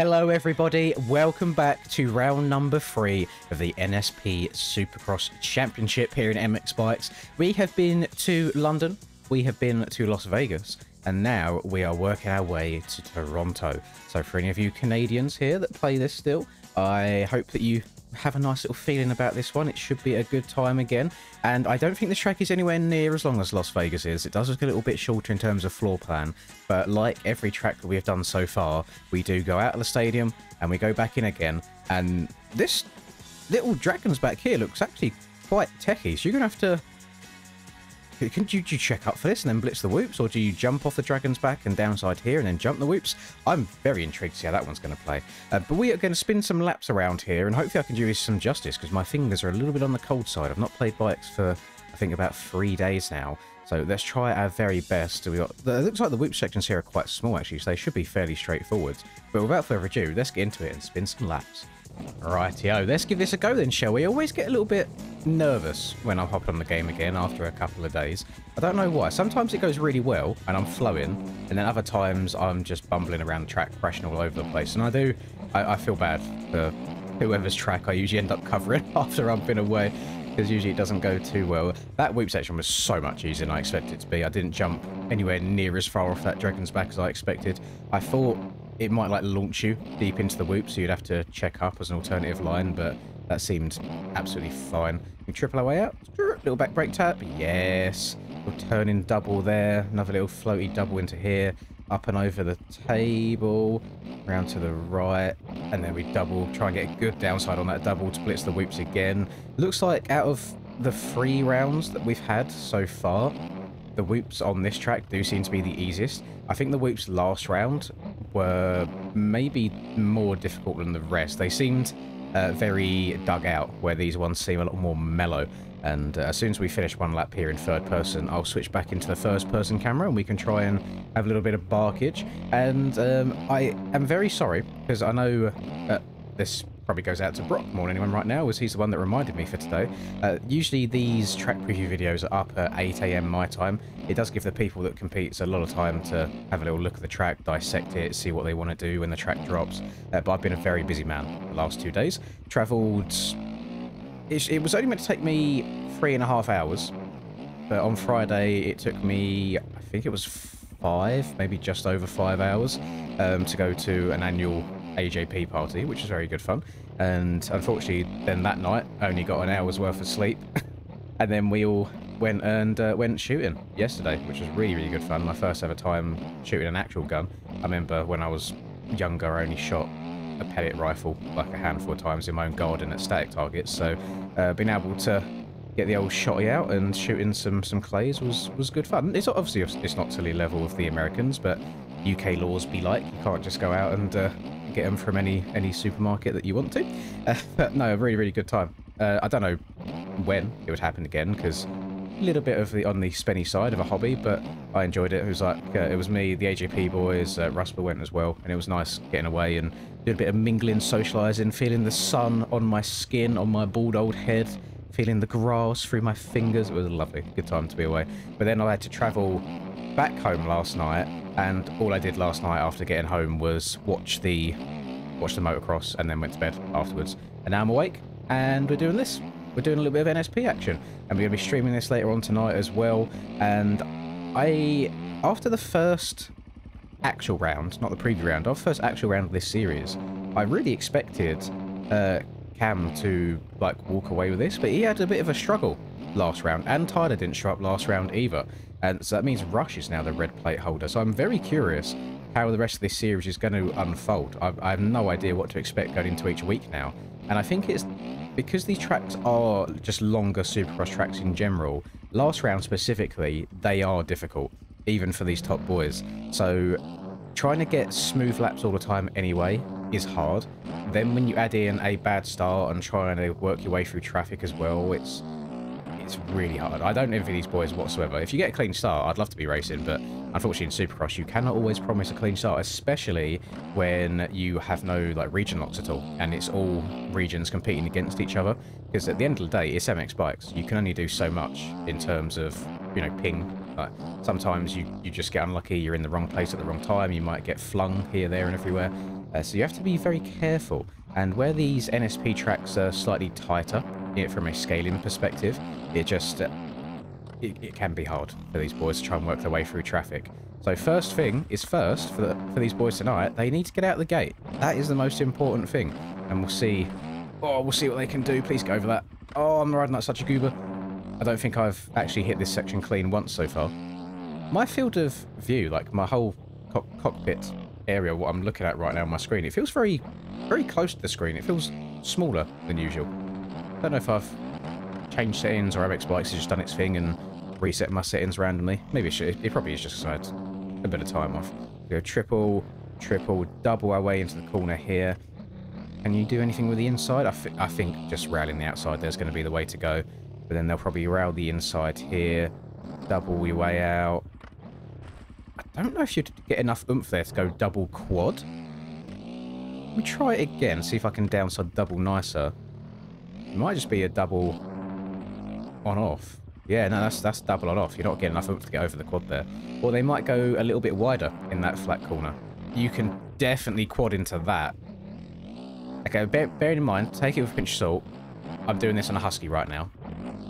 Hello everybody, welcome back to round number 3 of the NSP Supercross Championship here in MX Bikes. We have been to London, we have been to Las Vegas, and now we are working our way to Toronto. So for any of you Canadians here that play this still, I hope that you have a nice little feeling about this one. It should be a good time again, and I don't think the track is anywhere near as long as Las Vegas is. It does look a little bit shorter in terms of floor plan, but like every track that we have done so far, we do go out of the stadium and we go back in again, and this little Dragon's back here looks actually quite techy, so you're gonna have to... Do you check up for this and then blitz the whoops, or do you jump off the Dragon's back and downside here and then jump the whoops? I'm very intrigued to see how that one's going to play. But we are going to spin some laps around here, and hopefully I can do this some justice, because my fingers are a little bit on the cold side. I've not played bikes for, I think, about 3 days now. So let's try our very best. It looks like the whoop sections here are quite small, actually, so they should be fairly straightforward. But without further ado, let's get into it and spin some laps. Rightio, let's give this a go then, shall we? I always get a little bit nervous when I hop on the game again after a couple of days. I don't know why. Sometimes it goes really well and I'm flowing, and then other times I'm just bumbling around the track, crashing all over the place. And I feel bad for whoever's track I usually end up covering after I've been away, because usually it doesn't go too well. That whoop section was so much easier than I expected it to be. I didn't jump anywhere near as far off that Dragon's back as I expected. I thought it might like launch you deep into the whoop, so you'd have to check up as an alternative line, but that seemed absolutely fine. We triple our way out, little back brake tap, yes. Little turning double there, another little floaty double into here, up and over the table, round to the right, and then we double, try and get a good downside on that double to blitz the whoops again. Looks like out of the 3 rounds that we've had so far, the whoops on this track do seem to be the easiest. I think the whoops last round were maybe more difficult than the rest. They seemed very dug out, where these ones seem a lot more mellow. And as soon as we finish one lap here in third person, I'll switch back into the first person camera and we can try and have a little bit of barkage. And I am very sorry, because I know this probably goes out to Brock more than anyone right now, as he's the one that reminded me for today. Usually these track preview videos are up at 8 AM my time. It does give the people that compete a lot of time to have a little look at the track, dissect it, see what they want to do when the track drops. But I've been a very busy man the last 2 days. Travelled... It was only meant to take me 3.5 hours, but on Friday it took me, I think it was 5, maybe just over 5 hours, to go to an annual AJP party, which is very good fun. And unfortunately then that night I only got an hour's worth of sleep. And then we all went shooting yesterday, which was really good fun. My first ever time shooting an actual gun. I remember when I was younger I only shot a pellet rifle like a handful of times in my own garden at static targets, so being able to get the old shotty out and shooting some clays was good fun. It's obviously it's not to the level of the Americans, but UK laws be like, you can't just go out and get them from any supermarket that you want to. But no, a really good time. I don't know when it would happen again, because a little bit of on the spenny side of a hobby, but I enjoyed it. It was like it was me, the AJP boys, Rusper went as well, and it was nice getting away and doing a bit of mingling, socialising, feeling the sun on my skin, on my bald old head, feeling the grass through my fingers. It was a lovely, good time to be away. But then I had to travel back home last night, and all I did last night after getting home was watch the motocross and then went to bed afterwards. And now I'm awake and we're doing this. We're doing a little bit of NSP action, and we're going to be streaming this later on tonight as well. And after the first actual round, not the preview round, after the first actual round of this series, I really expected Cam to like walk away with this, but he had a bit of a struggle last round, and Tyler didn't show up last round either. And so that means Rush is now the red plate holder. So I'm very curious how the rest of this series is going to unfold. I have no idea what to expect going into each week now. And I think it's because these tracks are just longer Supercross tracks in general. Last round specifically, they are difficult, even for these top boys. So trying to get smooth laps all the time anyway is hard. Then when you add in a bad start and trying to work your way through traffic as well, it's really hard. I don't envy these boys whatsoever. If you get a clean start, I'd love to be racing, but unfortunately in Supercross you cannot always promise a clean start, especially when you have no like region locks at all, and it's all regions competing against each other, because at the end of the day it's MX Bikes. You can only do so much in terms of, you know, ping. Sometimes you just get unlucky, you're in the wrong place at the wrong time, you might get flung here, there and everywhere. So you have to be very careful. And where these NSP tracks are slightly tighter, from a scaling perspective, it just it can be hard for these boys to try and work their way through traffic. So first thing is first for these boys tonight, they need to get out the gate. That is the most important thing. And we'll see. Oh, we'll see what they can do. Please go over that. Oh, I'm riding like such a goober. I don't think I've actually hit this section clean once so far. My field of view, like my whole cockpit area, what I'm looking at right now on my screen, it feels very, very close to the screen. It feels smaller than usual. I don't know if I've changed settings or MX Bikes has just done its thing and reset my settings randomly. Maybe it probably is just because I had a bit of time off. Go triple, double our way into the corner here. Can you do anything with the inside? I think just railing the outside there's going to be the way to go. But then they'll probably rail the inside here. Double your way out. I don't know if you'd get enough oomph there to go double quad. Let me try it again, see if I can downside double nicer. It might just be a double on off. Yeah, no, that's double on off. You're not getting enough oomph to get over the quad there. Or they might go a little bit wider in that flat corner. You can definitely quad into that. Okay, bearing in mind, take it with a pinch of salt. I'm doing this on a Husky right now.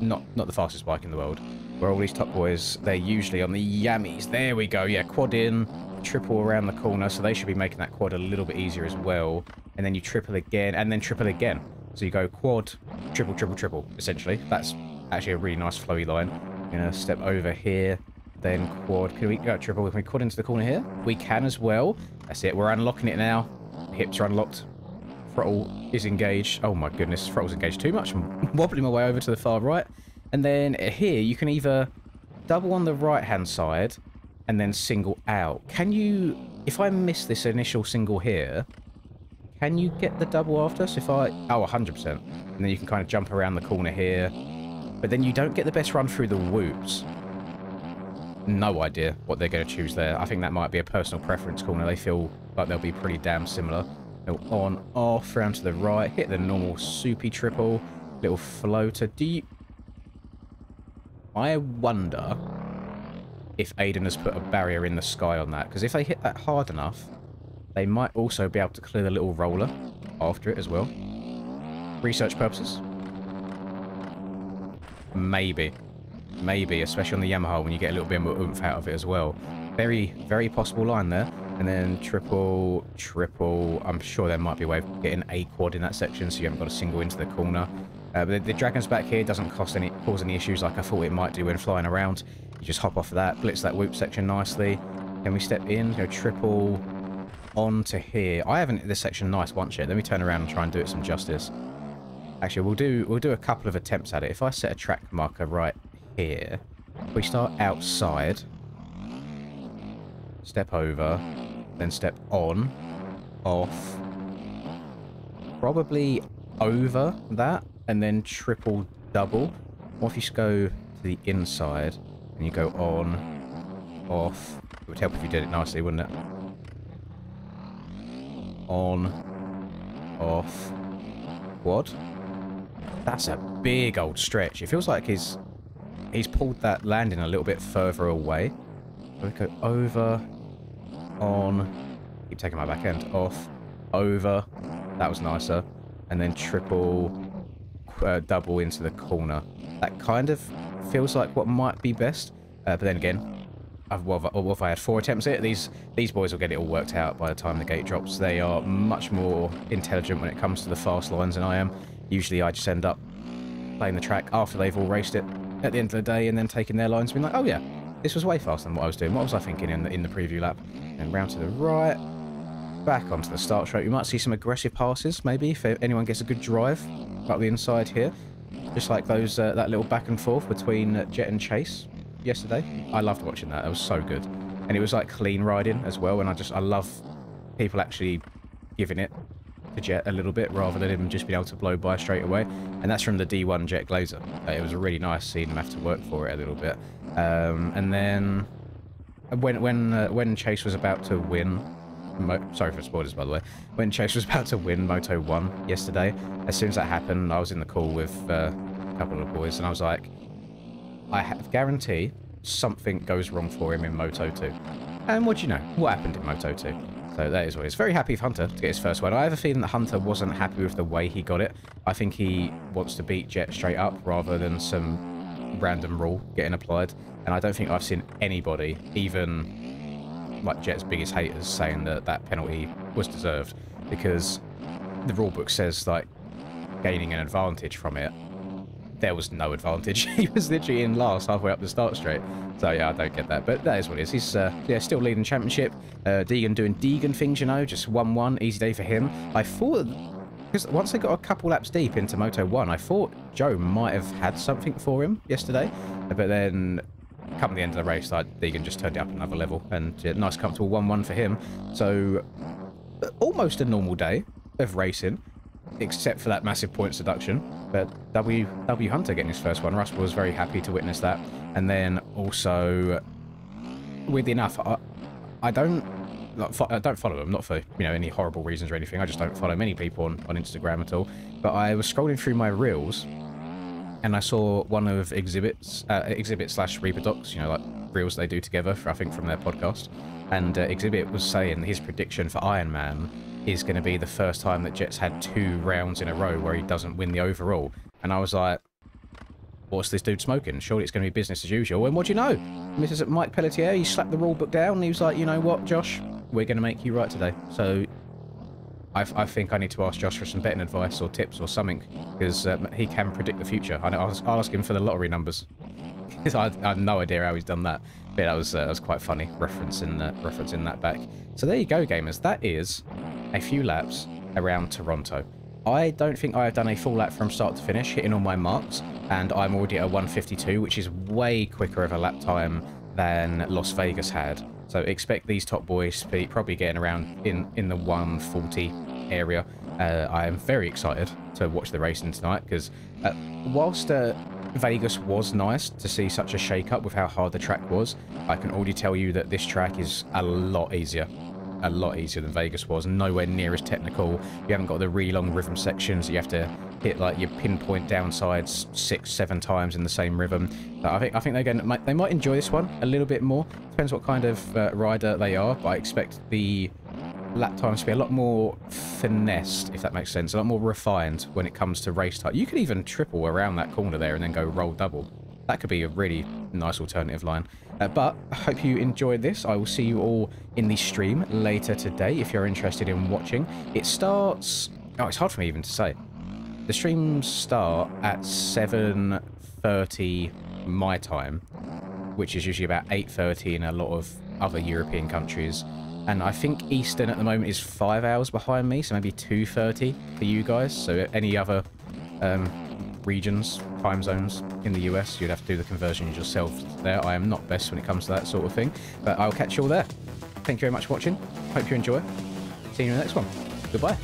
Not the fastest bike in the world. Where all these top boys, they're usually on the Yammies. There we go. Yeah, quad in, triple around the corner. So they should be making that quad a little bit easier as well. And then you triple again, and then triple again. So you go quad, triple, triple, triple, essentially. That's actually a really nice flowy line. I'm going to step over here, then quad. Can we go triple? Can we quad into the corner here? We can as well. That's it. We're unlocking it now. Hips are unlocked. Throttle is engaged. Oh my goodness, throttle's engaged too much. I'm wobbling my way over to the far right. And then here, you can either double on the right-hand side and then single out. Can you, if I miss this initial single here, can you get the double after? So if I, oh, 100%. And then you can kind of jump around the corner here. But then you don't get the best run through the whoops. No idea what they're going to choose there. I think that might be a personal preference corner. They feel like they'll be pretty damn similar. On, off, round to the right, hit the normal soupy triple, little floater. I wonder if Aiden has put a barrier in the sky on that, because if they hit that hard enough, they might also be able to clear the little roller after it as well. Research purposes. Maybe, especially on the Yamaha when you get a little bit more oomph out of it as well. Very, very possible line there. And then triple, triple. I'm sure there might be a way of getting a quad in that section, so you haven't got a single into the corner. But the Dragon's back here doesn't cause any issues like I thought it might do when flying around. You just hop off of that, blitz that whoop section nicely. Then we step in, go triple onto here. I haven't hit this section nice once yet. Let me turn around and try and do it some justice. Actually, we'll do a couple of attempts at it. If I set a track marker right here, we start outside, step over, then step on, off, probably over that, and then triple double. Or if you just go to the inside and you go on, off, it would help if you did it nicely, wouldn't it? On, off, quad. That's a big old stretch. It feels like he's pulled that landing a little bit further away. So we go over, on, keep taking my back end, off, over, that was nicer, and then triple, double into the corner. That kind of feels like what might be best, but then again, if I had 4 attempts at it, these boys will get it all worked out by the time the gate drops. They are much more intelligent when it comes to the fast lines than I am. Usually I just end up playing the track after they've all raced it at the end of the day and then taking their lines and being like, oh yeah, this was way faster than what I was doing. What was I thinking in the preview lap? And round to the right, back onto the start straight. We might see some aggressive passes, maybe, if anyone gets a good drive up the inside here. Just like those that little back and forth between Jet and Chase yesterday. I loved watching that. It was so good. And it was like clean riding as well. And I love people actually giving it to Jet a little bit rather than him just being able to blow by straight away. And that's from the D1 Jet Glazer. It was really nice seeing him have to work for it a little bit. And then when Chase was about to win, sorry for spoilers by the way, when Chase was about to win Moto 1 yesterday, as soon as that happened, I was in the call with a couple of boys and I was like, I guarantee something goes wrong for him in Moto 2. And what do you know? What happened in Moto 2? So that is what it is. Very happy for Hunter to get his first one. I have a feeling that Hunter wasn't happy with the way he got it. I think he wants to beat Jet straight up rather than some random rule getting applied. And I don't think I've seen anybody, even like Jet's biggest haters, saying that that penalty was deserved, because the rulebook says like gaining an advantage from it. There was no advantage. He was literally in last halfway up the start straight. So yeah, I don't get that, but that is what it is. He's yeah, still leading championship. Deegan doing Deegan things, you know, just 1-1, easy day for him. I thought, because once they got a couple laps deep into Moto 1, I thought Joe might have had something for him yesterday, but then come the end of the race, like, Deegan just turned it up another level, and yeah, nice comfortable 1-1 for him. So almost a normal day of racing, except for that massive points deduction. But W Hunter getting his first one. Russ was very happy to witness that. And then also, weirdly enough, I don't follow him, not for, you know, any horrible reasons or anything. I just don't follow many people on Instagram at all. But I was scrolling through my reels, and I saw one of Exhibit slash Reaper Docs, you know, like reels they do together, I think from their podcast. And Exhibit was saying his prediction for Ironman is going to be the first time that Jet's had 2 rounds in a row where he doesn't win the overall. And I was like, what's this dude smoking? Surely it's going to be business as usual. And what do you know? Mrs. Mike Pelletier, he slapped the rule book down, and he was like, you know what, Josh? We're going to make you right today. So I think I need to ask Josh for some betting advice or tips or something, because he can predict the future. I'll ask him for the lottery numbers, because I have no idea how he's done that. But that was quite funny, referencing that back. So there you go, gamers. That is a few laps around Toronto. I don't think I have done a full lap from start to finish, hitting all my marks, and I'm already at a 1:52, which is way quicker of a lap time than Las Vegas had. So expect these top boys to be probably getting around in the 1:40 area. I am very excited to watch the racing tonight, because whilst Vegas was nice to see such a shake-up with how hard the track was, I can already tell you that this track is a lot easier than Vegas was. Nowhere near as technical. You haven't got the really long rhythm sections. You have to hit like your pinpoint downsides 6-7 times in the same rhythm. So I think they might enjoy this one a little bit more. Depends what kind of rider they are, but I expect the lap times to be a lot more finessed, if that makes sense, a lot more refined when it comes to race type. You could even triple around that corner there and then go roll double. That could be a really nice alternative line. But I hope you enjoyed this. I will see you all in the stream later today if you're interested in watching. It starts... Oh, it's hard for me even to say. The streams start at 7:30 my time, which is usually about 8:30 in a lot of other European countries. And I think Eastern at the moment is 5 hours behind me, so maybe 2:30 for you guys. So any other regions, time zones in the US, you'd have to do the conversion yourself there. I am not best when it comes to that sort of thing, but I'll catch you all there. Thank you very much for watching. Hope you enjoy. See you in the next one. Goodbye.